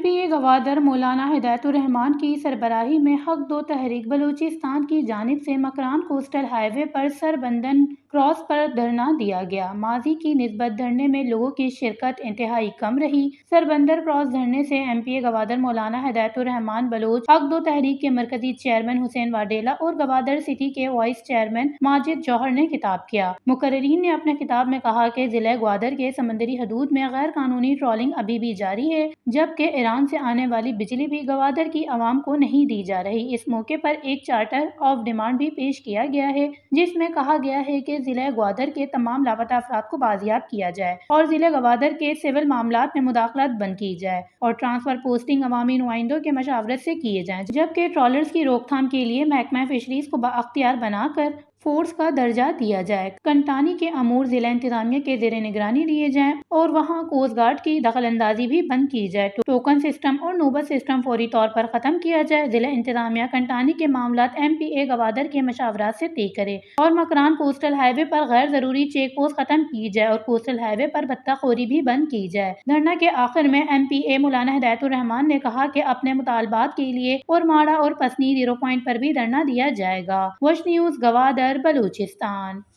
پی اے گوادر مولانا ہدایت الرحمان کی سربراہی میں حق دو تحریک بلوچستان کی جانب سے مکران کوسٹل ہائی وے پر سربندن کراس پر دھرنا دیا گیا۔ ماضی کی نسبت دھرنے میں لوگوں کی شرکت انتہائی کم رہی۔ سربندر کراس دھرنے سے ایم پی اے گوادر مولانا ہدایت الرحمان بلوچ حق دو تحریک کے مرکزی چیئرمین حسین واڈیلا اور گوادر سٹی کے وائس چیئرمین ماجد جوہر نے خطاب کیا۔ مقررین نے اپنے خطاب میں کہا کہ ضلع گوادر کے سمندری حدود میں غیر قانونی ٹرالنگ ابھی بھی جاری ہے، جبکہ ایران سے آنے والی بجلی بھی گوادر کی عوام کو نہیں دی جا رہی۔ اس موقع پر ایک چارٹر آف ڈیمانڈ بھی پیش کیا گیا ہے، جس میں کہا گیا ہے کہ ضلع گوادر کے تمام لاپتہ افراد کو بازیاب کیا جائے اور ضلع گوادر کے سول معاملات میں مداخلت بند کی جائے اور ٹرانسفر پوسٹنگ عوامی نمائندوں کے مشاورت سے کیے جائیں، جبکہ ٹرالرز کی روک تھام کے لیے محکمہ فشریز کو بااختیار بنا کر فورس کا درجہ دیا جائے۔ کنٹانی کے امور ضلع انتظامیہ کے زیر نگرانی لیے جائیں اور وہاں کوسٹ گارڈ کی دخل اندازی بھی بند کی جائے۔ ٹوکن سسٹم اور نوبت سسٹم فوری طور پر ختم کیا جائے۔ ضلع انتظامیہ کنٹانی کے معاملات ایم پی اے گوادر کے مشاورات سے طے کرے اور مکران کوسٹل ہائی وے پر غیر ضروری چیک پوسٹ ختم کی جائے اور کوسٹل ہائی وے پر بھتہ خوری بھی بند کی جائے۔ دھرنا کے آخر میں ایم پی اے مولانا ہدایت الرحمان نے کہا کہ اپنے مطالبات کے لیے اور ماڑا اور پسنی 0 پوائنٹ پر بھی دھرنا دیا جائے گا۔ وش نیوز گوادر بلوچستان۔